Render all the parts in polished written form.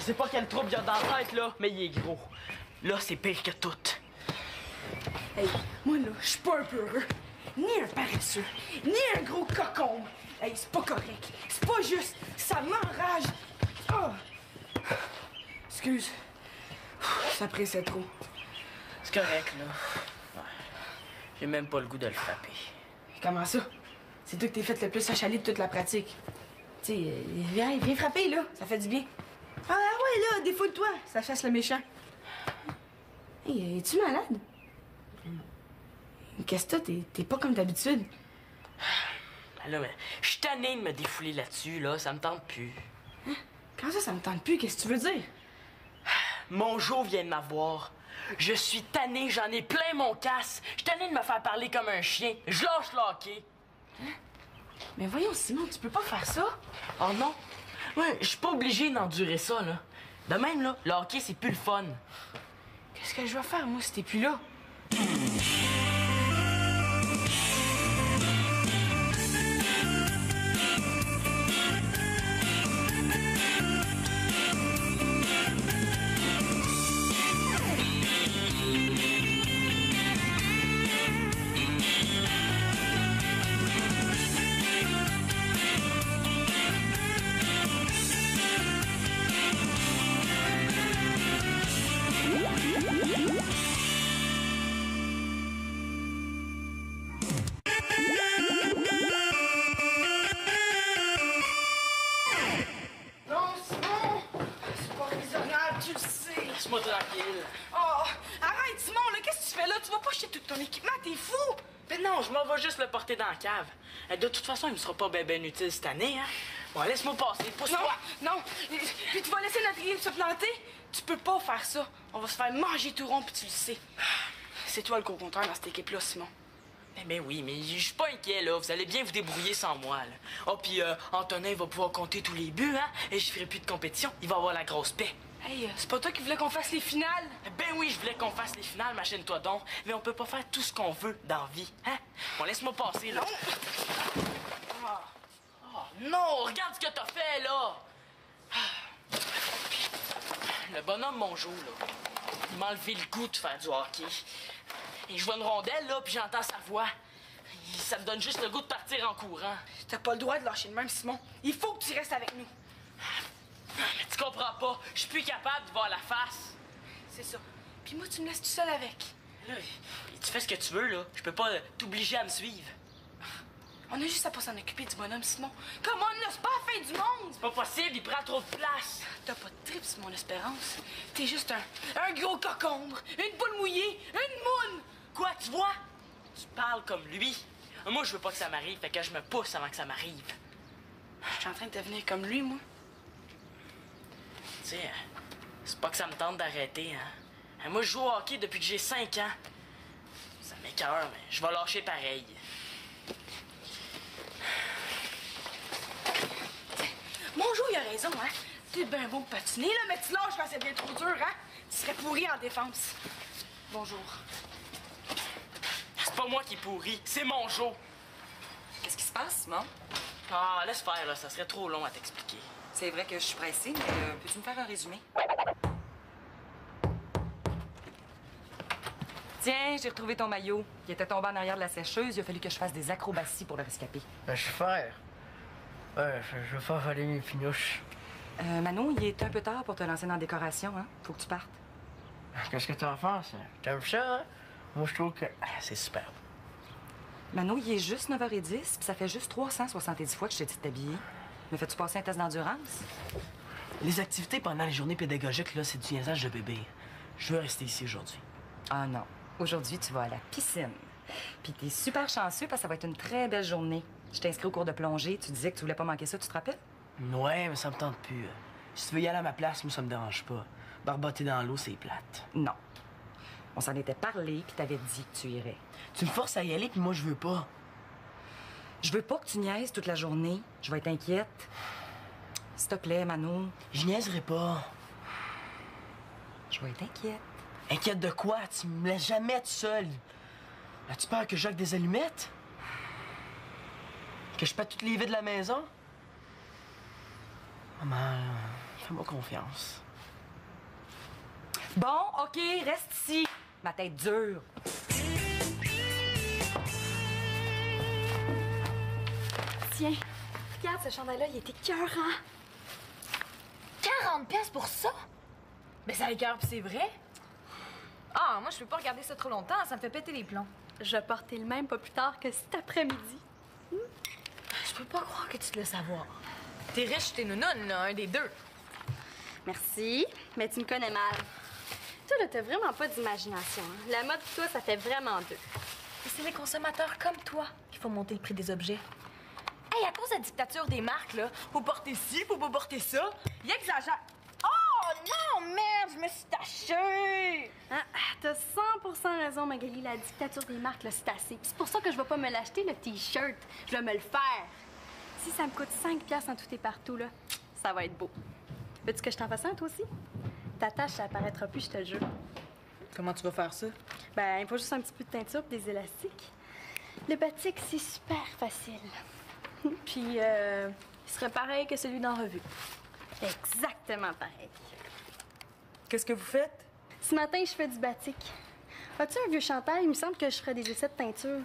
sais pas quel trouble il y a dans la tête, là, mais il est gros. Là, c'est pire que tout. Hey, moi, là, je suis pas un peureux, ni un paresseux, ni un gros cocon. Hey, c'est pas correct. C'est pas juste. Ça m'enrage. Oh. Excuse. Ça pressait trop. C'est correct, là. Ouais. J'ai même pas le goût de le frapper. Comment ça? C'est toi que t'es fait le plus achaler de toute la pratique. Tu sais, viens frapper, là. Ça fait du bien. Ah ouais, là, défoule-toi. Ça chasse le méchant. Hey, es-tu malade? Qu'est-ce que t'as? T'es pas comme d'habitude. Ben là, mais je suis tanné de me défouler là-dessus, là. Ça me tente plus. Hein? Comment ça me tente plus? Qu'est-ce que tu veux dire? Mon jour vient de m'avoir. Je suis tanné, j'en ai plein mon casse. Je suis tanné de me faire parler comme un chien. Je lâche le hockey. Hein? Mais voyons, Simon, tu peux pas faire ça. Oh non? Ouais, je suis pas obligé d'endurer ça, là. De même, là, le hockey, c'est plus le fun. Qu'est-ce que je vais faire, moi, si t'es plus là? Laisse-moi tranquille. Oh, arrête, Simon, là, qu'est-ce que tu fais là? Tu vas pas jeter tout ton équipement, t'es fou! Mais non, je m'en vais juste le porter dans la cave. De toute façon, il me sera pas ben utile cette année, hein. Bon, laisse-moi passer, pousse-toi. Non, puis tu vas laisser notre équipe se planter? Tu peux pas faire ça. On va se faire manger tout rond, puis tu le sais. C'est toi le co-compteur dans cette équipe-là, Simon. Mais oui, mais je suis pas inquiet, là. Vous allez bien vous débrouiller sans moi, là. Oh, puis Antonin va pouvoir compter tous les buts, hein. Et je ferai plus de compétition. Il va avoir la grosse paix. Hey, c'est pas toi qui voulais qu'on fasse les finales? Ben oui, je voulais qu'on fasse les finales, machine-toi donc. Mais on peut pas faire tout ce qu'on veut dans la vie, hein? Bon, laisse-moi passer, là. Non! Oh, non, regarde ce que t'as fait, là! Le bonhomme Mongeau, là, il m'a enlevé le goût de faire du hockey. Et je vois une rondelle, là, puis j'entends sa voix. Ça me donne juste le goût de partir en courant. T'as pas le droit de lâcher le même, Simon. Il faut que tu restes avec nous. Mais tu comprends pas, je suis plus capable de voir la face. C'est ça. Puis moi, tu me laisses tout seul avec. Là, tu fais ce que tu veux, là. Je peux pas t'obliger à me suivre. On a juste à pas s'en occuper du bonhomme, Simon. Comment on c'est pas la fin du monde! C'est pas possible, il prend trop de place. T'as pas de trip, Simon Espérance. T'es juste un gros cocombre, une boule mouillée, une moune! Quoi, tu vois? Tu parles comme lui. Moi, je veux pas que ça m'arrive, fait que je me pousse avant que ça m'arrive. Je suis en train de devenir comme lui, moi. Tu sais, c'est pas que ça me tente d'arrêter, hein. Moi, je joue au hockey depuis que j'ai 5 ans. Ça m'écoeure, mais je vais lâcher pareil. Mongeau, il a raison, hein. T'es bien bon de patiner, là, mais tu lâches quand c'est bien trop dur, hein. Tu serais pourri en défense. Bonjour. C'est pas moi qui pourris, c'est mon jeu. Qu'est-ce qui se passe, Simon? Ah, laisse faire, là, ça serait trop long à t'expliquer. C'est vrai que je suis pressée, mais peux-tu me faire un résumé? Tiens, j'ai retrouvé ton maillot. Il était tombé en arrière de la sécheuse. Il a fallu que je fasse des acrobaties pour le rescaper. Ben, je vais faire. Ouais, je vais faire aller mes pinouches. Manon, il est un peu tard pour te lancer dans la décoration, hein? Faut que tu partes. Qu'est-ce que tu en penses? T'aimes ça, hein? Moi, je trouve que c'est superbe. Manon, il est juste 9h10, puis ça fait juste 370 fois que je t'ai dit de t'habiller. Me fais-tu passer un test d'endurance? Les activités pendant les journées pédagogiques, là, c'est du niaisage de bébé. Je veux rester ici aujourd'hui. Ah non. Aujourd'hui, tu vas à la piscine. Puis t'es super chanceux parce que ça va être une très belle journée. Je t'ai inscrit au cours de plongée. Tu disais que tu voulais pas manquer ça, tu te rappelles? Ouais, mais ça me tente plus. Si tu veux y aller à ma place, moi, ça me dérange pas. Barboter dans l'eau, c'est plate. Non. On s'en était parlé, puis t'avais dit que tu irais. Tu me forces à y aller, puis moi, je veux pas. Je veux pas que tu niaises toute la journée. Je vais être inquiète. S'il te plaît, Mano. Je niaiserai pas. Je vais être inquiète. Inquiète de quoi? Tu me laisses jamais tout seul. As-tu peur que je jogue des allumettes? Que je pète toutes les vies de la maman? Maman, fais-moi confiance. Bon, OK, reste ici. Ma tête dure. Tiens, regarde ce chandail-là, il était écœurant. 40$ pour ça? Ben ça écœure pis c'est vrai. Ah, moi je peux pas regarder ça trop longtemps, ça me fait péter les plombs. Je vais porter le même pas plus tard que cet après-midi. Je peux pas croire que tu te laisses avoir. T'es riche, t'es nounoune, là, un des deux. Merci, mais tu me connais mal. Toi, là, t'as vraiment pas d'imagination. Hein? La mode, toi, ça fait vraiment deux. Et c'est les consommateurs comme toi qui font monter le prix des objets. Hey, à cause de la dictature des marques, là, faut porter ci, faut pas porter ça, ils exagèrent. Oh non, merde, je me suis tachée! Ah, t'as 100% raison, Magali. La dictature des marques, là, c'est assez. C'est pour ça que je vais pas me l'acheter, le T-shirt. Je vais me le faire. Si ça me coûte 5$ en tout et partout, là, ça va être beau. Veux-tu que je t'en fasse un, toi aussi? Ta tache, ça apparaîtra plus, je te le jure. Comment tu vas faire ça? Ben, il faut juste un petit peu de teinture et des élastiques. Le batik, c'est super facile. Puis, il serait pareil que celui d'en revue. Exactement pareil. Qu'est-ce que vous faites? Ce matin, je fais du batik. As-tu un vieux chandail? Il me semble que je ferais des essais de teinture.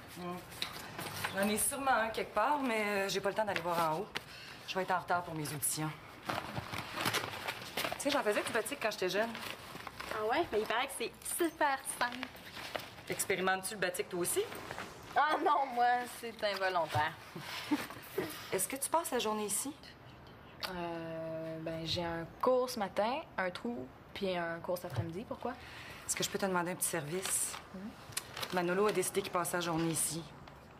J'en ai sûrement un quelque part, mais j'ai pas le temps d'aller voir en haut. Je vais être en retard pour mes auditions. Tu sais, j'en faisais du batik quand j'étais jeune. Ah ouais? Mais il paraît que c'est super simple. Expérimentes-tu le batik toi aussi? Ah non, moi, c'est involontaire. Est-ce que tu passes la journée ici? Ben, j'ai un cours ce matin, un trou, puis un cours cet après-midi. Pourquoi? Est-ce que je peux te demander un petit service? Manolo a décidé qu'il passait la journée ici.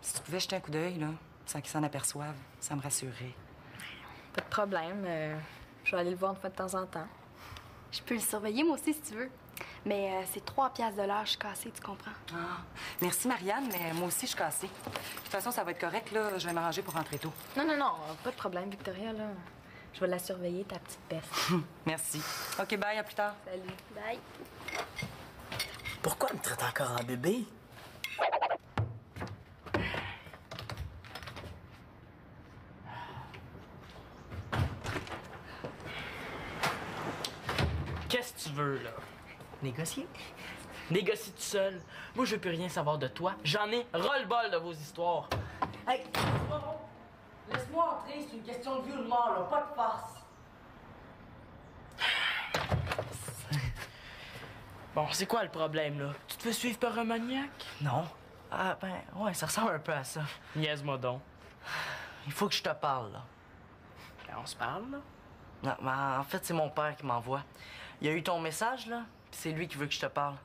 Si tu pouvais jeter un coup d'œil, là, sans qu'il s'en aperçoive, ça me rassurerait. Pas de problème. Je vais aller le voir une fois de temps en temps. Je peux le surveiller, moi aussi, si tu veux. Mais c'est 3$ de l'heure, je suis cassée, tu comprends? Ah, merci, Marianne, mais moi aussi, je suis cassée. De toute façon, ça va être correct, là. Je vais m'arranger pour rentrer tôt. Non, pas de problème, Victoria, là. Je vais la surveiller, ta petite peste. Merci. OK, bye, à plus tard. Salut. Bye. Pourquoi elle me traite encore en bébé? Qu'est-ce que tu veux, là? Négocier? Négocie tout seul. Moi, je veux plus rien savoir de toi. J'en ai ras-le-bol de vos histoires. Hey, laisse-moi entrer, c'est une question de vie ou de mort, là, pas de farce. Bon, c'est quoi le problème, là? Tu te fais suivre par un maniaque? Non. Ah, ben, ouais, ça ressemble un peu à ça. Niaise-moi donc. Il faut que je te parle, là. Ben, on se parle, là? Non, mais en fait, c'est mon père qui m'envoie. Il a eu ton message, là, puis c'est lui qui veut que je te parle.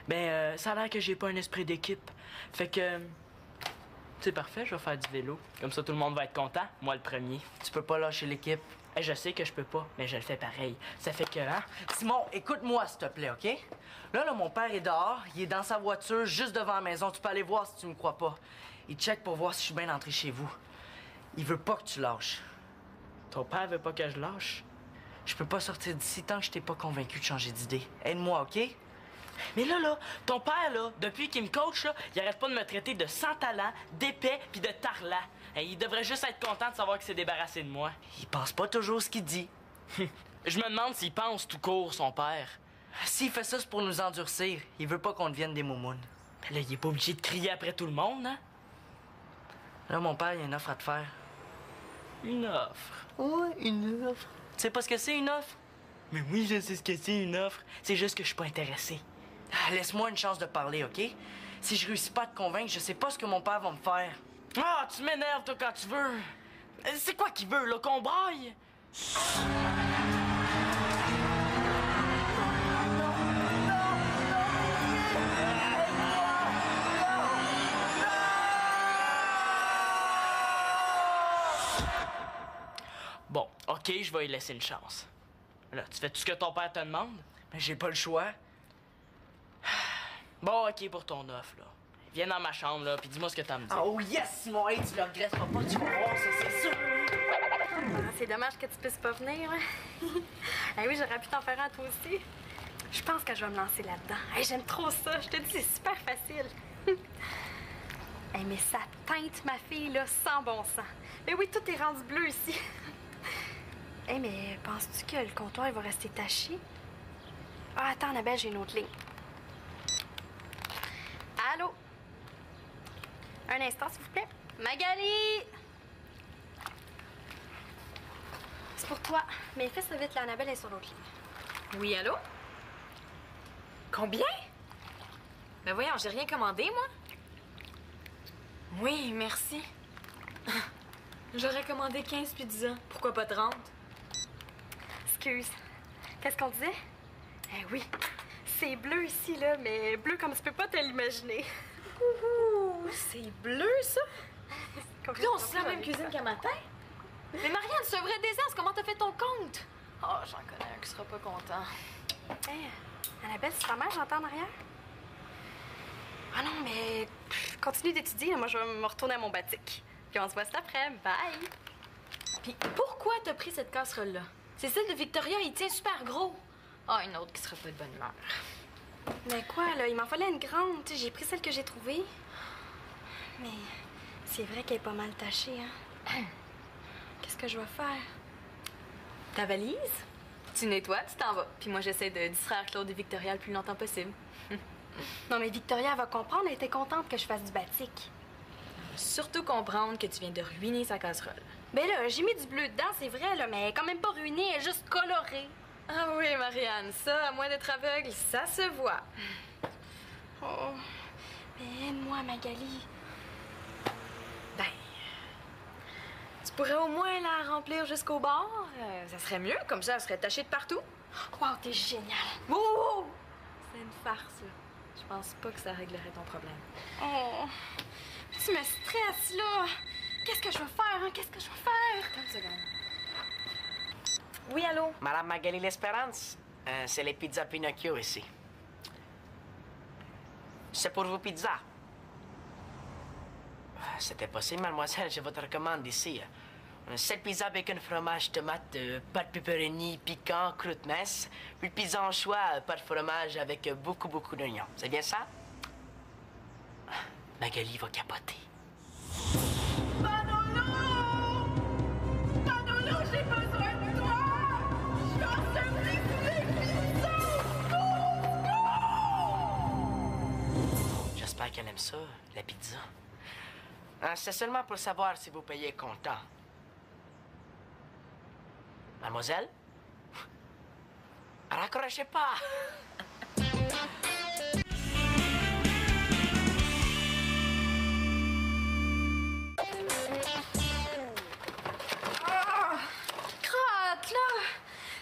Ben, ça a l'air que j'ai pas un esprit d'équipe. Fait que... C'est parfait, je vais faire du vélo. Comme ça, tout le monde va être content. Moi, le premier. Tu peux pas lâcher l'équipe. Hey, je sais que je peux pas, mais je le fais pareil. Ça fait que, hein? Simon, écoute-moi, s'il te plaît, OK? Là, mon père est dehors. Il est dans sa voiture, juste devant la maison. Tu peux aller voir si tu me crois pas. Il check pour voir si je suis bien entré chez vous. Il veut pas que tu lâches. Ton père veut pas que je lâche. Je peux pas sortir d'ici tant que je t'ai pas convaincu de changer d'idée. Aide-moi, OK? Mais là, ton père, là, depuis qu'il me coach, là, il arrête pas de me traiter de sans talent, d'épais puis de tarlat. Hey, il devrait juste être content de savoir qu'il s'est débarrassé de moi. Il pense pas toujours ce qu'il dit. Je me demande s'il pense tout court, son père. S'il fait ça, c'est pour nous endurcir. Il veut pas qu'on devienne des moumounes. Ben là, il est pas obligé de crier après tout le monde, hein? Là, mon père, il a une offre à te faire. Une offre. Ouais, une offre. Tu sais pas ce que c'est, une offre? Mais oui, je sais ce que c'est, une offre. C'est juste que je suis pas intéressé. Ah, laisse-moi une chance de parler, OK? Si je réussis pas à te convaincre, je sais pas ce que mon père va me faire. Ah, tu m'énerves, toi, quand tu veux. C'est quoi qu'il veut, là, qu'on braille? Bon, OK, je vais lui laisser une chance. Là, tu fais tout ce que ton père te demande? Mais j'ai pas le choix. Bon, OK, pour ton offre, là. Viens dans ma chambre, là, puis dis-moi ce que t'as à me dire. Oh yes, Simon, hey, tu le regretteras pas, tu vas voir ça, c'est sûr. Ah, c'est dommage que tu puisses pas venir. Hein? Eh oui, j'aurais pu t'en faire un toi aussi. Je pense que je vais me lancer là-dedans. Hey, j'aime trop ça. Je te dis, c'est super facile. Hey, mais ça teinte ma fille, là, sans bon sens. Mais oui, tout est rendu bleu ici. Hey, mais penses-tu que le comptoir il va rester taché? Ah, attends, Annabelle, j'ai une autre ligne. Allô? Un instant, s'il vous plaît. Magali! C'est pour toi. Mais fais ça vite, là, Annabelle est sur l'autre ligne. Oui, allô? Combien? Ben voyons, j'ai rien commandé, moi. Oui, merci. J'aurais commandé 15 pizzas. Pourquoi pas 30? Excuse. Qu'est-ce qu'on disait? Eh oui, c'est bleu ici, là, mais bleu comme tu peux pas te l'imaginer. Ouh, c'est bleu, ça? Puis on se fait la même cuisine qu'à matin? Mais Marianne, c'est un vrai désastre. Comment t'as fait ton compte? Oh, j'en connais un qui sera pas content. Hey, Annabelle, c'est ta mère, j'entends en arrière? Ah non, mais continue d'étudier. Moi, je vais me retourner à mon batik. Puis on se voit cet après. Bye! Puis pourquoi t'as pris cette casserole-là? C'est celle de Victoria, il tient super gros. Ah, une autre qui sera pas de bonne humeur. Mais quoi, là? Il m'en fallait une grande. Tu sais, j'ai pris celle que j'ai trouvée. Mais c'est vrai qu'elle est pas mal tachée, hein? Qu'est-ce que je vais faire? Ta valise? Tu nettoies, tu t'en vas. Puis moi, j'essaie de distraire Claude et Victoria le plus longtemps possible. Non, mais Victoria, elle va comprendre. Elle était contente que je fasse du batik. Surtout comprendre que tu viens de ruiner sa casserole. Ben là, j'ai mis du bleu dedans, c'est vrai, là, mais elle est quand même pas ruinée, elle est juste colorée. Ah oui, Marianne, ça, à moins d'être aveugle, ça se voit. Oh, mais aide-moi, Magali. Ben, tu pourrais au moins la remplir jusqu'au bord. Ça serait mieux, comme ça, elle serait tachée de partout. Wow, t'es génial. Wow! C'est une farce, là. Je pense pas que ça réglerait ton problème. Oh, tu me stresses, là. Qu'est-ce que je vais faire, hein? Qu'est-ce que je vais faire? Attends une seconde. Oui, allô? Madame Magali l'Espérance, c'est les pizzas Pinocchio ici. C'est pour vos pizzas. C'était possible, mademoiselle, j'ai votre commande ici. 7 pizzas bacon, fromage, tomate, pâte pepperoni, piquant, croûte mince. 8 pizzas en choix, pâte fromage avec beaucoup d'oignons. C'est bien ça? Magali va capoter. J'espère qu'elle aime ça, la pizza. C'est seulement pour savoir si vous payez comptant. Mademoiselle? Raccrochez pas! Crotte, là!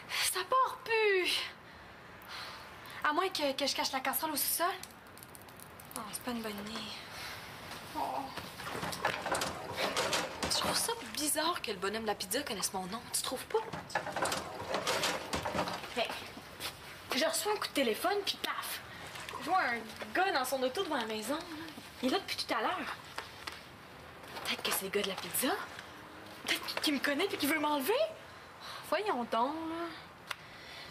Ça part plus! À moins que je cache la casserole au sous-sol. Oh, c'est pas une bonne idée. Oh. Je trouve ça bizarre que le bonhomme de la pizza connaisse mon nom. Tu trouves pas? Hey, je reçois un coup de téléphone, puis paf! Je vois un gars dans son auto devant la maison. Il est là depuis tout à l'heure. Peut-être que c'est le gars de la pizza. Peut-être qu'il me connaît et qu'il veut m'enlever. Voyons donc, là.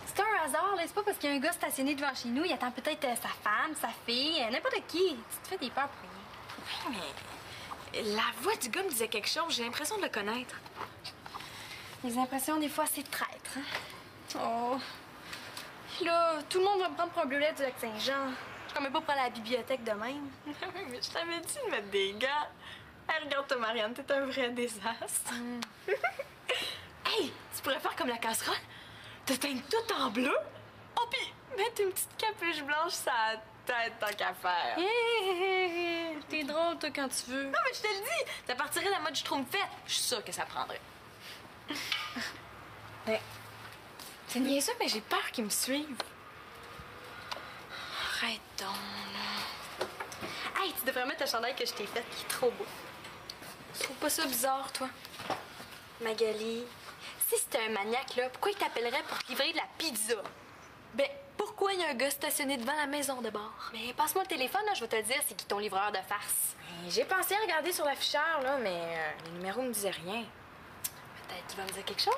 C'est un hasard, là. C'est pas parce qu'il y a un gars stationné devant chez nous. Il attend peut-être sa femme, sa fille, n'importe qui. Tu te fais des peurs pour rien. Mais la voix du gars me disait quelque chose. J'ai l'impression de le connaître. Les impressions, des fois, c'est traître. Hein? Oh. Là, tout le monde va me prendre pour un bleulet du Lac-Saint-Jean. Je suis quand même pas pour aller à la bibliothèque de même. Mais je t'avais dit de mettre des gants. Hey, regarde-toi, Marianne, t'es un vrai désastre. Hey, tu pourrais faire comme la casserole. Te teindre tout en bleu. Oh, puis mettre une petite capuche blanche sur la tête tant qu'à faire. T'es drôle, toi, quand tu veux. Non, mais je te le dis, ça partirait de la mode Schtroumpfette. Je suis sûre que ça prendrait. Mais c'est niaiseux, mais j'ai peur qu'ils me suivent. Arrête donc, là. Hey, tu devrais mettre le chandail que je t'ai fait, qui est trop beau. Tu trouves pas ça bizarre, toi? Magali, si c'était un maniaque, là, pourquoi il t'appellerait pour te livrer de la pizza? Ben, pourquoi il y a un gars stationné devant la maison de bord? Mais passe-moi le téléphone, là, je vais te le dire, c'est qui ton livreur de farce. J'ai pensé à regarder sur l'afficheur, là, mais les numéros me disaient rien. Peut-être tu vas me dire quelque chose?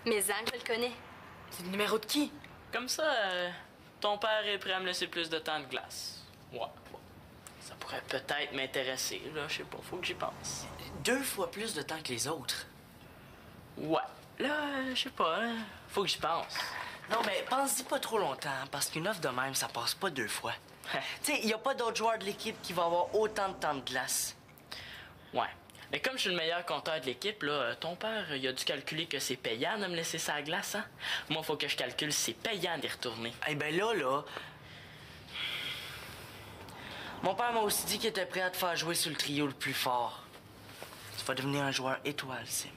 Mais Zach, je le connais. C'est le numéro de qui? Comme ça, ton père est prêt à me laisser plus de temps de glace. Ouais. Ça pourrait peut-être m'intéresser, là. Je sais pas, faut que j'y pense. 2 fois plus de temps que les autres. Ouais. Là, je sais pas, hein. Faut que j'y pense. Non, mais pense-y pas trop longtemps, hein, parce qu'une offre de même, ça passe pas 2 fois. Tu sais, il y a pas d'autres joueurs de l'équipe qui vont avoir autant de temps de glace. Ouais. Mais comme je suis le meilleur compteur de l'équipe, là, ton père, il a dû calculer que c'est payant de me laisser ça à glace, hein? Moi, faut que je calcule si c'est payant d'y retourner. Eh ben là... Mon père m'a aussi dit qu'il était prêt à te faire jouer sur le trio le plus fort. Tu vas devenir un joueur étoile, Sim.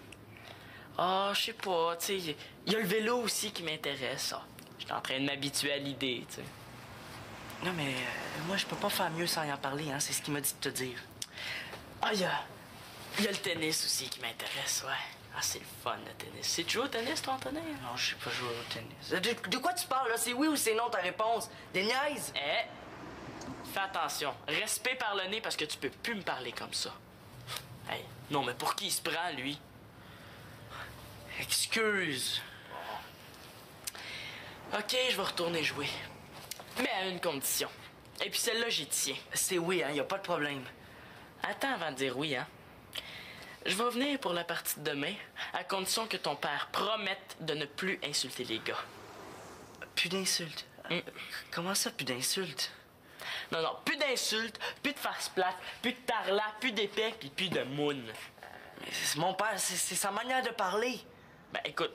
Ah, je sais pas, tu sais, il y a le vélo aussi qui m'intéresse, ça. J'étais en train de m'habituer à l'idée, tu sais. Non, mais moi, je peux pas faire mieux sans y en parler, hein. C'est ce qu'il m'a dit de te dire. Ah, il y a le tennis aussi qui m'intéresse, ouais. Ah, c'est le fun, le tennis. C'est tu joues au tennis, toi, Antonin? Non, je sais pas jouer au tennis. De quoi tu parles, là? C'est oui ou c'est non ta réponse? Des niaises? Fais attention. Respect par le nez parce que tu peux plus me parler comme ça. Hey, non, mais pour qui il se prend, lui? Excuse. OK, je vais retourner jouer. Mais à une condition. Et puis celle-là, j'y tiens. C'est oui, hein, y a pas de problème. Attends avant de dire oui, hein. Je vais venir pour la partie de demain, à condition que ton père promette de ne plus insulter les gars. Plus d'insultes. Comment ça, plus d'insultes? Non, plus d'insultes, plus de farce plate, plus de tarlat, plus d'épais, puis plus de moune. Mais mon père, c'est sa manière de parler. Ben écoute,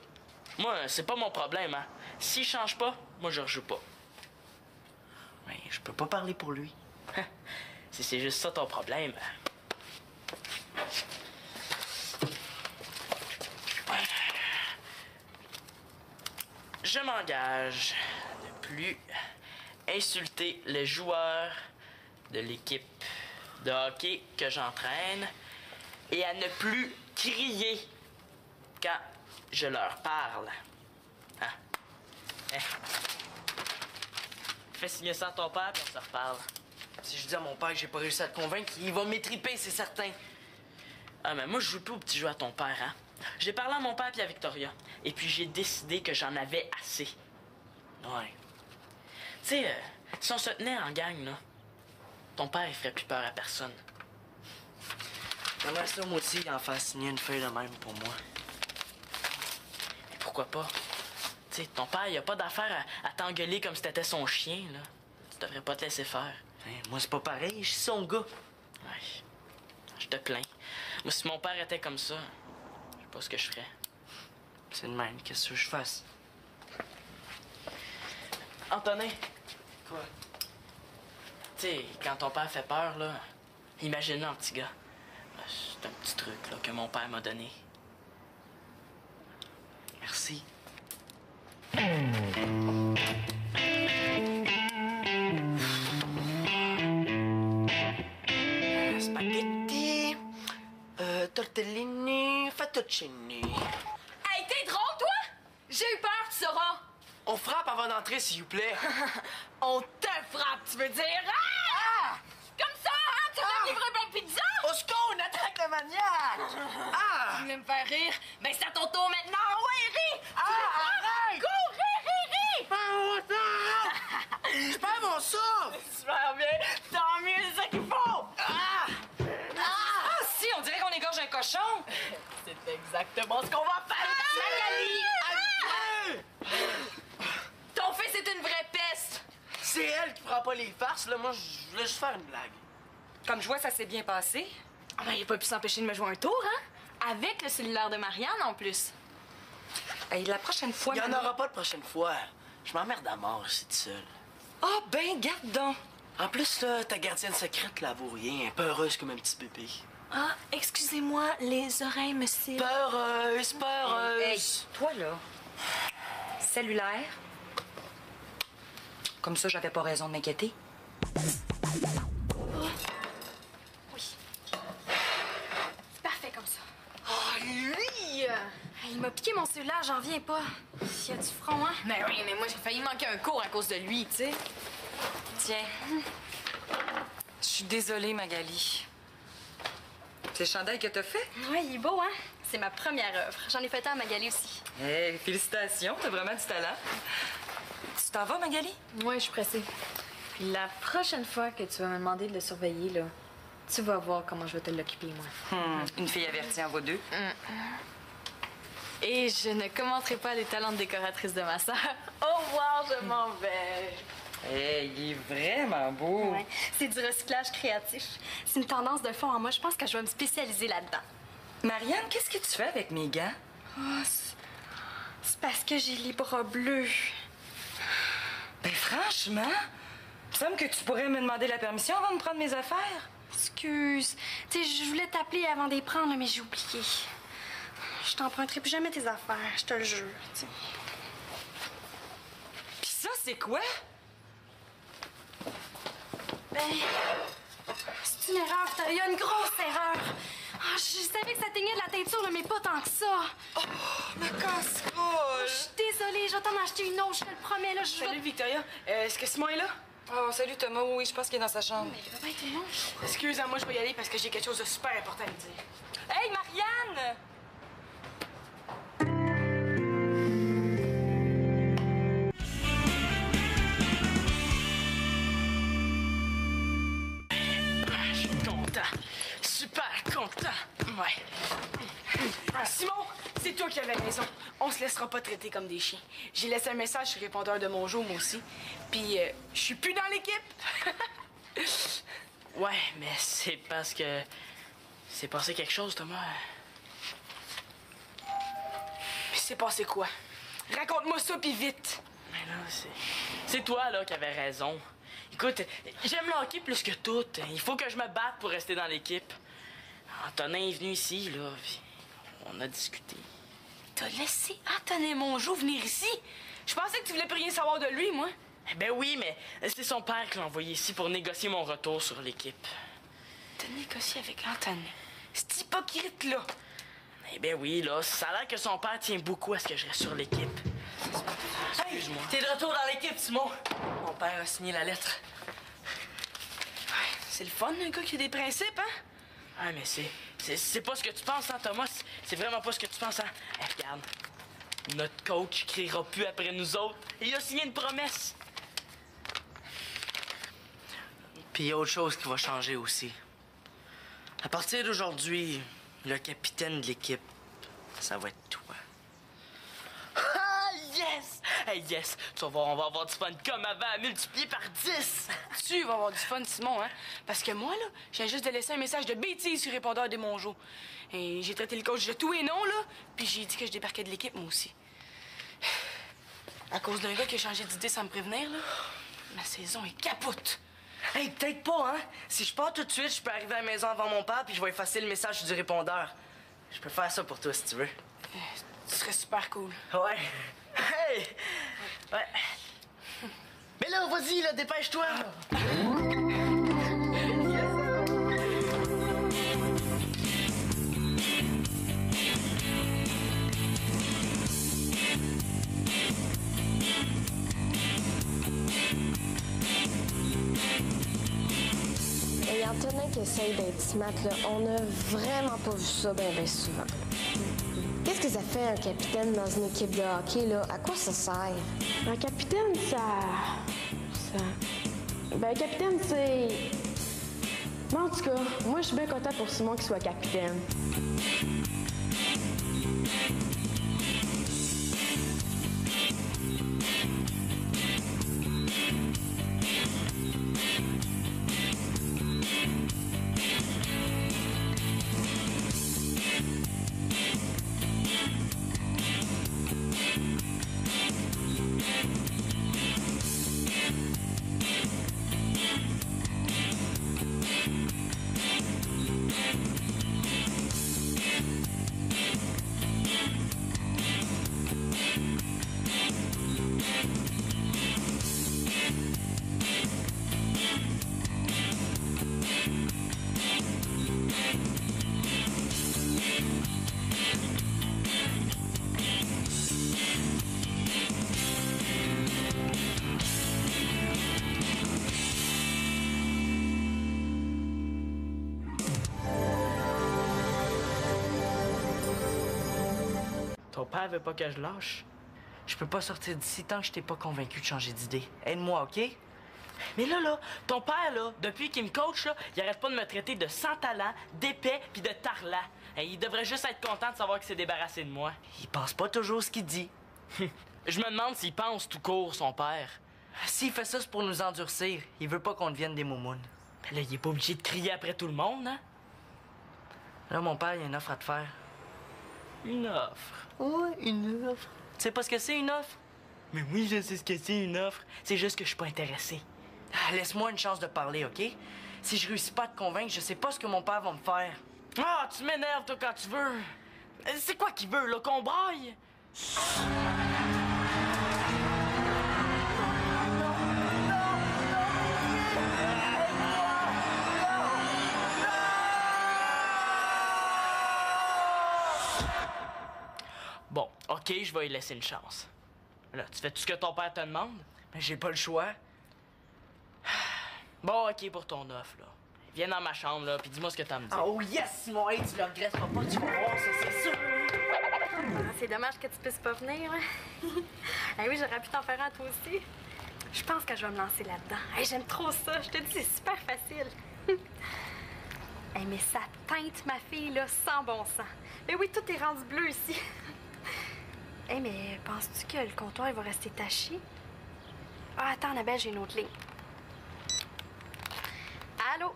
moi, c'est pas mon problème, hein. S'il change pas, moi je rejoue pas. Mais je peux pas parler pour lui. Si c'est juste ça ton problème. Je m'engage à ne plus insulter les joueurs de l'équipe de hockey que j'entraîne et à ne plus crier quand je leur parle. Hein? Fais signer ça à ton père puis on se reparle. Si je dis à mon père que j'ai pas réussi à te convaincre, il va m'étriper, c'est certain. Ah, mais moi, je joue plus au petit jeu à ton père, hein? J'ai parlé à mon père puis à Victoria. Et puis, j'ai décidé que j'en avais assez. Ouais. Tu sais, si on se tenait en gang, là, ton père, il ferait plus peur à personne. J'aimerais ça, moi aussi, en faire signer une feuille de même pour moi. Mais pourquoi pas? Tu sais, ton père, il a pas d'affaire à t'engueuler comme si t'étais son chien, là. Tu devrais pas te laisser faire. Hein, moi, c'est pas pareil, je suis son gars. Ouais. Je te plains. Moi, si mon père était comme ça, je sais pas ce que je ferais. C'est de même, qu'est-ce que je fasse? Antonin, Quoi? tu sais, quand ton père fait peur, là, imagine-le en petit gars. C'est un petit truc, là, que mon père m'a donné. Merci. Spaghetti, tortellini, fettuccini. Hey, t'es drôle, toi? J'ai eu peur, tu sauras. On frappe avant d'entrer, s'il vous plaît. On te frappe, tu veux dire? Ah! Comme ça, hein? Tu veux me livrer plein de pizza? Au secours, une attaque de maniaque! Ah! Tu voulais me faire rire? Ben, c'est à ton tour maintenant. Ouais, ris! Arrête! Cours, ris! Je perds mon souffle! Super bien. Tant mieux, c'est ça qu'il faut. Ah, si, on dirait qu'on égorge un cochon! C'est exactement ce qu'on va faire. Magali! Ton fils est une vraie peste. C'est elle qui prend pas les farces, là. Moi, je voulais juste faire une blague. Comme je vois, ça s'est bien passé. Ah ben, il a pas pu s'empêcher de me jouer un tour, hein? Avec le cellulaire de Marianne, en plus. Hey, la prochaine fois... Il y en Manon- aura pas de prochaine fois. Je m'emmerde à mort, je suis toute seule. Ah, ben, garde donc. En plus, là, ta gardienne secrète, là, vaut rien. Elle est peureuse comme un petit bébé. Ah, excusez-moi, les oreilles me cillent. Peureuse, peureuse. Hey, toi, là, cellulaire. Comme ça, j'avais pas raison de m'inquiéter. C'est parfait comme ça. Oh, lui! Il m'a piqué mon cellulaire, j'en viens pas. S'il y a du front, hein? Mais oui, mais moi, j'ai failli manquer un cours à cause de lui, tu sais. Tiens. Je suis désolée, Magali. C'est le chandail que t'as fait? Oui, il est beau, hein? C'est ma première œuvre. J'en ai fait un à Magali aussi. Hey, félicitations, t'as vraiment du talent. Tu t'en vas, Magali? Ouais, je suis pressée. Puis la prochaine fois que tu vas me demander de le surveiller, là, tu vas voir comment je vais te l'occuper, moi. Une fille avertie en vaut deux. Et je ne commenterai pas les talents de décoratrice de ma sœur. Au revoir, je m'en vais. Hey, il est vraiment beau. Ouais, c'est du recyclage créatif. C'est une tendance de fond en moi. Je pense que je vais me spécialiser là-dedans. Marianne, qu'est-ce que tu fais avec mes gants? Oh, c'est parce que j'ai les bras bleus. Ben franchement, il me semble que tu pourrais me demander la permission avant de prendre mes affaires. Excuse. Tu sais, je voulais t'appeler avant de les prendre, mais j'ai oublié. Je t'emprunterai plus jamais tes affaires, je te le jure. T'sais. Puis ça, c'est quoi? Ben, c'est une erreur, Victoria, une grosse erreur. Ah, je savais que ça teignait de la teinture, là, mais pas tant que ça. Oh, ma casserole! Je suis désolée, je vais t'en acheter une autre, je te le promets, là, je vais... Salut, Victoria. Est-ce que Simon est là? Oh, salut Thomas, oui, je pense qu'il est dans sa chambre. Mais il va pas être une autre. Excuse-moi, moi, je vais y aller parce que j'ai quelque chose de super important à lui dire. Hey, Marianne! Je suis content. Super content. Ouais. Simon, c'est toi qui avais raison. On se laissera pas traiter comme des chiens. J'ai laissé un message sur le répondeur de mon jour, moi aussi. Puis, je suis plus dans l'équipe. Ouais, mais c'est parce que... C'est passé quelque chose, Thomas. Puis c'est passé quoi? Raconte-moi ça, puis vite. Mais là, c'est toi, là, qui avais raison. Écoute, j'aime le hockey plus que tout. Il faut que je me batte pour rester dans l'équipe. Antonin est venu ici, là, puis on a discuté. T'as laissé Antonin Mongeau venir ici? Je pensais que tu voulais plus rien savoir de lui, moi. Ben oui, mais c'est son père qui l'a envoyé ici pour négocier mon retour sur l'équipe. T'as négocié avec Antonin. C'est hypocrite-là. Eh ben oui, là, ça a l'air que son père tient beaucoup à ce que je reste sur l'équipe. Excuse-moi. T'es de retour dans l'équipe, Simon. Mon père a signé la lettre. C'est le fun, un gars qui a des principes, hein? Ah, mais c'est pas ce que tu penses, hein, Thomas? C'est vraiment pas ce que tu penses, hein? Hey, regarde, notre coach criera plus après nous autres. Il a signé une promesse. Puis il y a autre chose qui va changer aussi. À partir d'aujourd'hui, le capitaine de l'équipe, ça va être toi. Ah, yes! Hey, yes! Tu vas voir, on va avoir du fun comme avant, multiplié par 10! Tu vas avoir du fun, Simon, hein? Parce que moi, là, je viens juste de laisser un message de bêtise sur le répondeur des Mongeau. Et j'ai traité le coach de tout et non, là. Puis j'ai dit que je débarquais de l'équipe, moi aussi. À cause d'un gars qui a changé d'idée sans me prévenir, là, ma saison est capote. Hey, peut-être pas, hein? Si je pars tout de suite, je peux arriver à la maison avant mon père puis je vais effacer le message du répondeur. Je peux faire ça pour toi si tu veux. Ce serait super cool. Ouais. Hey! Ouais. Mais là, vas-y, là, dépêche-toi! Et Antonin qui essaye d'être smart, là, on a vraiment pas vu ça bien souvent. Qu'est-ce que ça fait un capitaine dans une équipe de hockey, là? À quoi ça sert? Un capitaine, Ben, un capitaine, c'est... Mais en tout cas, moi, je suis bien content pour Simon qu'il soit capitaine. Ton père veut pas que je lâche. Je peux pas sortir d'ici tant que je t'ai pas convaincu de changer d'idée. Aide-moi, OK? Mais là, ton père, là, depuis qu'il me coach, là, il arrête pas de me traiter de sans talent, d'épais puis de tarlat. Il devrait juste être content de savoir qu'il s'est débarrassé de moi. Il pense pas toujours ce qu'il dit. Je me demande s'il pense tout court, son père. S'il fait ça, c'est pour nous endurcir. Il veut pas qu'on devienne des moumounes. Ben là, il est pas obligé de crier après tout le monde, hein? Là, mon père, il a une offre à te faire. Une offre. Ouais, une offre. Tu sais pas ce que c'est, une offre? Mais oui, je sais ce que c'est, une offre. C'est juste que je suis pas intéressé. Laisse-moi une chance de parler, OK? Si je réussis pas à te convaincre, je sais pas ce que mon père va me faire. Ah, tu m'énerves, toi, quand tu veux. C'est quoi qu'il veut, là, qu'on braille? Bon, OK, je vais lui laisser une chance. Là, tu fais tout ce que ton père te demande? Mais j'ai pas le choix. Bon, OK, pour ton offre, là. Viens dans ma chambre, là, puis dis-moi ce que t'as à me dire. Oh yes, Simon, hey, tu le regrettes pas, tu vas voir ça, c'est sûr. C'est dommage que tu puisses pas venir. Eh oui, j'aurais pu t'en faire un toi aussi. Je pense que je vais me lancer là-dedans. Hey, j'aime trop ça. Je te dis, c'est super facile. Hey, mais ça teinte ma fille, là, sans bon sens. Mais oui, tout est rendu bleu ici. Hey, mais penses-tu que le comptoir il va rester taché? Ah, attends, Annabelle, j'ai une autre ligne. Allô?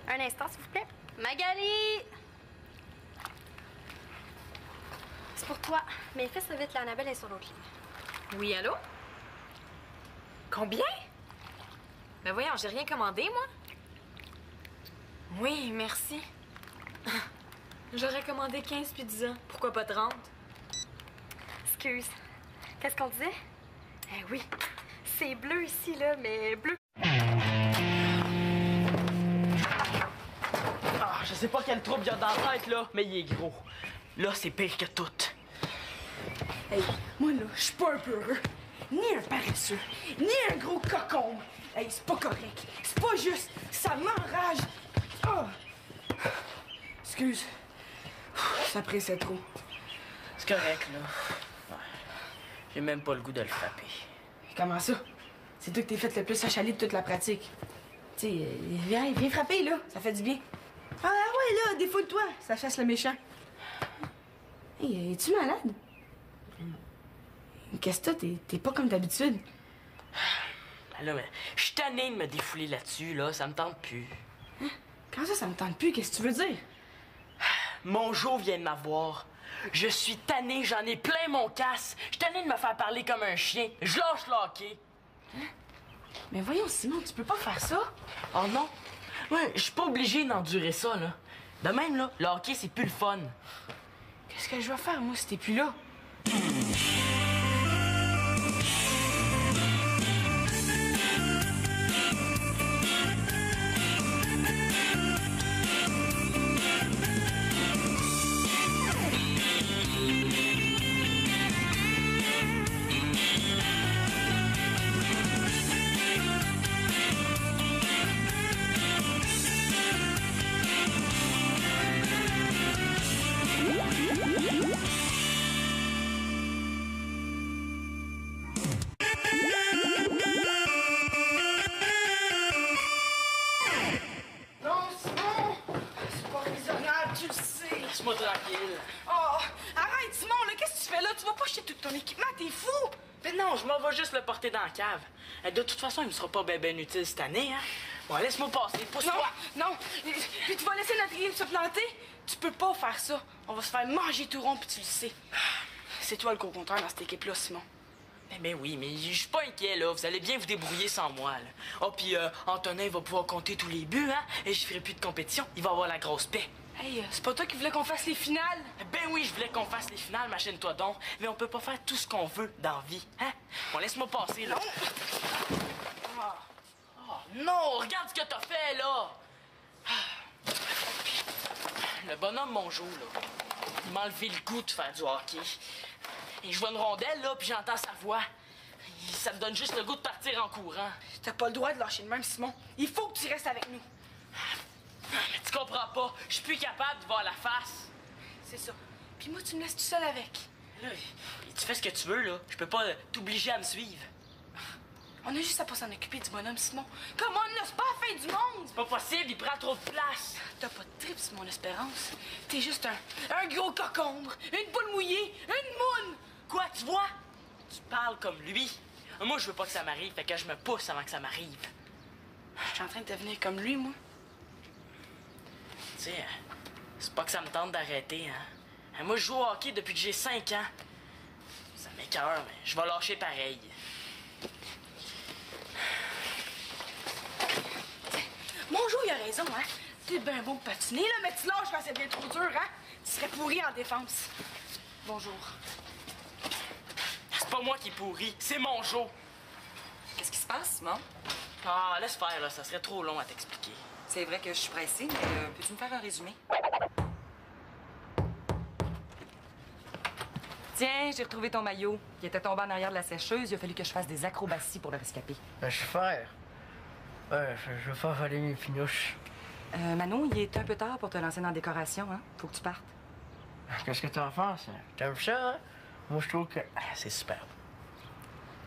Un instant, s'il vous plaît. Magali! C'est pour toi. Mais fais ça vite, là, Annabelle est sur l'autre ligne. Oui, allô? Combien? Ben voyons, j'ai rien commandé, moi. Oui, merci. J'aurais commandé 15 pizzas. Pourquoi pas 30? Excuse. Qu'est-ce qu'on disait? Eh oui, c'est bleu ici, là, mais bleu. Ah, je sais pas quel trouble il y a dans la tête, là, mais il est gros. Là, c'est pire que tout. Hey, moi, là, je suis pas un peureux, ni un paresseux, ni un gros cocon. Hey, c'est pas correct. C'est pas juste. Ça m'enrage. Ah! Excuse. Ça pressait trop. C'est correct, là. Ouais. J'ai même pas le goût de le frapper. Comment ça? C'est toi que t'es fait le plus achaler de toute la pratique. Tu sais, viens frapper, là. Ça fait du bien. Ah ouais, là, défoule-toi. Ça chasse le méchant. Hey, es-tu malade? Qu'est-ce que t'as? T'es pas comme d'habitude. Ben là, mais je suis tanné de me défouler là-dessus, là. Ça me tente plus. Hein? Comment ça me tente plus? Qu'est-ce que tu veux dire? Mon Jo vient de m'avoir. Je suis tanné, j'en ai plein mon casse. Je suis tanné de me faire parler comme un chien. Je lâche le hockey. Hein? Mais voyons, Simon, tu peux pas faire ça. Oh non? Ouais, je suis pas obligé d'endurer ça, là. De même, là, le hockey, c'est plus le fun. Qu'est-ce que je vais faire, moi, si t'es plus là? Laisse-moi tranquille. Oh, arrête, Simon, là, qu'est-ce que tu fais là? Tu vas pas jeter tout ton équipement, t'es fou! Mais non, je m'en vais juste le porter dans la cave. De toute façon, il me sera pas ben utile cette année, hein? Bon, laisse-moi passer, pousse-toi! Non! Puis tu vas laisser notre game se planter? Tu peux pas faire ça. On va se faire manger tout rond, puis tu le sais. C'est toi le gros compteur dans cette équipe-là, Simon. Mais oui, mais je suis pas inquiet, là. Vous allez bien vous débrouiller sans moi, là. Oh, puis Antonin va pouvoir compter tous les buts, hein? Et je ferai plus de compétition. Il va avoir la grosse paix. Hey, c'est pas toi qui voulais qu'on fasse les finales? Ben oui, je voulais qu'on fasse les finales, machine-toi donc. Mais on peut pas faire tout ce qu'on veut dans la vie, hein? Bon, laisse-moi passer, là. Oh, non, regarde ce que t'as fait, là! Le bonhomme, mon Jo, là, il m'a enlevé le goût de faire du hockey. Et je vois une rondelle, là, puis j'entends sa voix. Ça me donne juste le goût de partir en courant. T'as pas le droit de lâcher de même, Simon. Il faut que tu restes avec nous. Mais tu comprends pas. Je suis plus capable de voir la face. C'est ça. Puis moi, tu me laisses tout seul avec. Là, tu fais ce que tu veux, là. Je peux pas t'obliger à me suivre. On a juste à pas s'en occuper du bonhomme, Simon. Comment là, c'est pas la fin du monde! C'est pas possible, il prend trop de place. T'as pas de trip, Simon Espérance. T'es juste un gros cocombre, une boule mouillée, une moune! Quoi, tu vois? Tu parles comme lui. Moi, je veux pas que ça m'arrive, fait que je me pousse avant que ça m'arrive. Je suis en train de devenir comme lui, moi. Tu sais, c'est pas que ça me tente d'arrêter, hein. Moi, je joue au hockey depuis que j'ai 5 ans. Ça m'écoeure, mais je vais lâcher pareil. Mon Joe, il a raison, hein. T'es bien bon de patiner, là, mais tu lâches quand c'est bien trop dur, hein. Tu serais pourri en défense. Bonjour. C'est pas moi qui pourris, c'est mon jeu. Qu'est-ce qui se passe, Simon? Ah, laisse faire, là, ça serait trop long à t'expliquer. C'est vrai que je suis pressée, mais peux-tu me faire un résumé? Tiens, j'ai retrouvé ton maillot. Il était tombé en arrière de la sécheuse. Il a fallu que je fasse des acrobaties pour le rescaper. Ben, je vais faire. Ouais, je vais faire valer mes pinouches. Manon, il est un peu tard pour te lancer dans la décoration, hein? Faut que tu partes. Qu'est-ce que tu vas faire, ça? T'aimes ça, hein? Moi, je trouve que c'est superbe.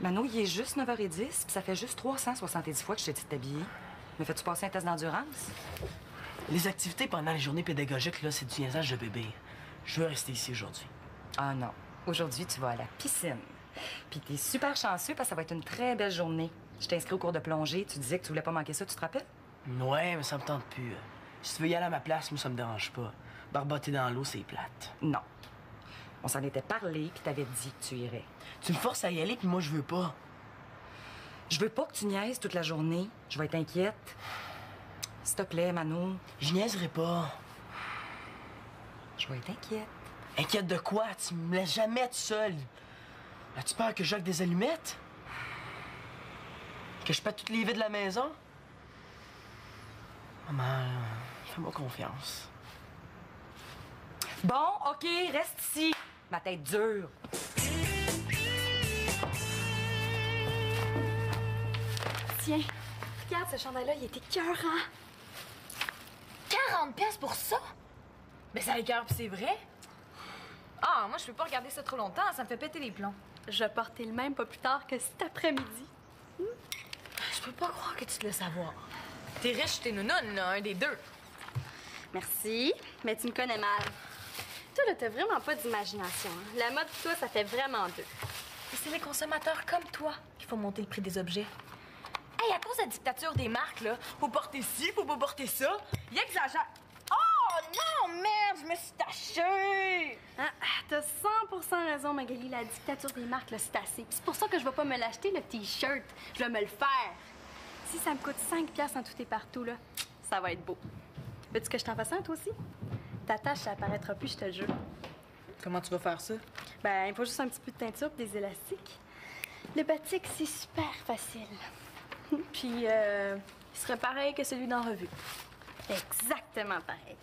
Manon, il est juste 9h10, puis ça fait juste 370 fois que je t'ai dit de t'habiller. Me fais-tu passer un test d'endurance? Les activités pendant les journées pédagogiques, là, c'est du niaisage de bébé. Je veux rester ici aujourd'hui. Ah non. Aujourd'hui, tu vas à la piscine. Puis t'es super chanceux parce que ça va être une très belle journée. Je t'ai inscrit au cours de plongée. Tu disais que tu voulais pas manquer ça, tu te rappelles? Ouais, mais ça me tente plus. Si tu veux y aller à ma place, moi, ça me dérange pas. Barbotter dans l'eau, c'est plate. Non. On s'en était parlé, puis t'avais dit que tu irais. Tu me forces à y aller, puis moi, je veux pas. Je veux pas que tu niaises toute la journée. Je vais être inquiète. S'il te plaît, Manon. Je niaiserai pas. Je vais être inquiète. Inquiète de quoi? Tu me laisses jamais tout seul. As-tu peur que je jogue des allumettes? Que je pète toutes les vies de la maison? Maman, fais-moi confiance. Bon, OK, reste ici. Ma tête dure. Tiens, regarde ce chandail-là, il était écœurant. 40 pièces pour ça? Mais ça écœure, pis c'est vrai? Ah, moi, je peux pas regarder ça trop longtemps, ça me fait péter les plombs. Je vais porter le même pas plus tard que cet après-midi. Je peux pas croire que tu te laisses avoir. T'es riche, t'es nounoune, là, un des deux. Merci, mais tu me connais mal. Toi, là, t'as vraiment pas d'imagination. Hein? La mode, toi, ça fait vraiment deux. Et c'est les consommateurs comme toi qu'il faut monter le prix des objets. Hey, à cause de la dictature des marques, là, faut porter ci, faut pas porter ça, ils exagèrent. Oh non, merde, je me suis tachée! Ah, t'as 100% raison, Magali. La dictature des marques, là, c'est assez. Puis c'est pour ça que je vais pas me l'acheter, le T-shirt. Je vais me le faire. Si ça me coûte 5 piastres en tout et partout, là, ça va être beau. Veux-tu que je t'en fasse un, toi aussi? Ta tache, ça apparaîtra plus, je te le jure. Comment tu vas faire ça? Ben, il faut juste un petit peu de teinture et des élastiques. Le batik, c'est super facile. Puis, il serait pareil que celui d'en revue. Exactement pareil.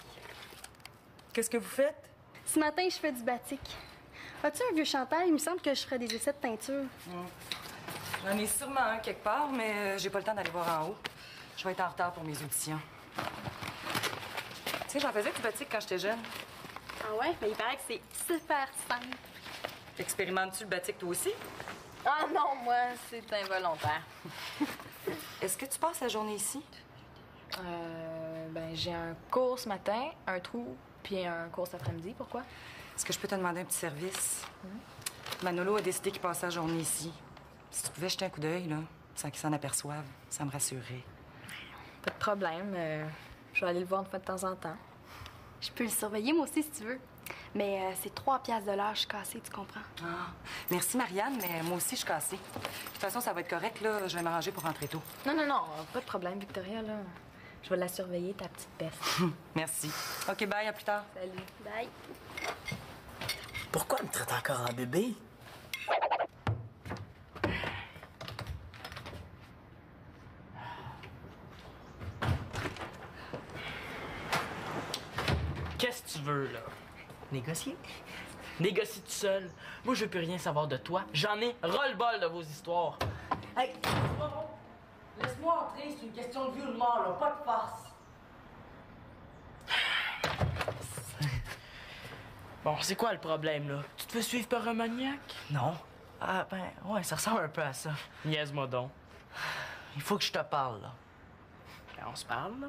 Qu'est-ce que vous faites? Ce matin, je fais du batik. As-tu un vieux chandail? Il me semble que je ferais des essais de teinture. J'en ai sûrement un quelque part, mais j'ai pas le temps d'aller voir en haut. Je vais être en retard pour mes auditions. Tu sais, j'en faisais du batik quand j'étais jeune. Ah ouais? Mais il paraît que c'est super simple. Expérimentes-tu le batik toi aussi? Ah non, moi, c'est involontaire. Est-ce que tu passes la journée ici? Ben, j'ai un cours ce matin, un trou, puis un cours cet après-midi. Pourquoi? Est-ce que je peux te demander un petit service? Manolo a décidé qu'il passait la journée ici. Si tu pouvais jeter un coup d'œil, là, sans qu'il s'en aperçoive, ça me rassurerait. Pas de problème. Je vais aller le voir une fois de temps en temps. Je peux le surveiller, moi aussi, si tu veux. Mais c'est 3 piastres de l'heure, je suis cassée, tu comprends? Ah, merci, Marianne, mais moi aussi, je suis cassée. De toute façon, ça va être correct, là. Je vais m'arranger pour rentrer tôt. Non, pas de problème, Victoria, là. Je vais la surveiller, ta petite peste. Merci. OK, bye, à plus tard. Salut. Bye. Pourquoi elle me traite encore en bébé? Qu'est-ce que tu veux, là? Négocier? Négocie tout seul. Moi, je veux plus rien savoir de toi. J'en ai ras-le-bol de vos histoires. Hey, laisse-moi entrer, c'est une question de vie ou de mort, là, pas de farce. Bon, c'est quoi le problème, là? Tu te fais suivre par un maniaque? Non. Ah, ben, ouais, ça ressemble un peu à ça. Niaise-moi donc. il faut que je te parle, là. Ben, on se parle, là?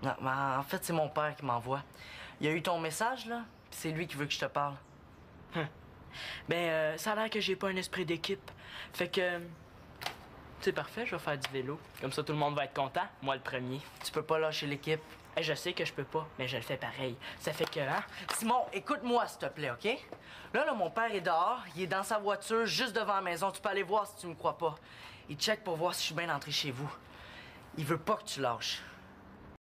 Non, mais en fait, c'est mon père qui m'envoie. Il a eu ton message, là, puis c'est lui qui veut que je te parle. Ben, ça a l'air que j'ai pas un esprit d'équipe. Fait que... C'est parfait, je vais faire du vélo. Comme ça, tout le monde va être content. Moi, le premier. Tu peux pas lâcher l'équipe. Hey, je sais que je peux pas, mais je le fais pareil. Ça fait que, hein? Simon, écoute-moi, s'il te plaît, OK? Là, mon père est dehors. Il est dans sa voiture, juste devant la maison. Tu peux aller voir si tu me crois pas. Il check pour voir si je suis bien entré chez vous. Il veut pas que tu lâches.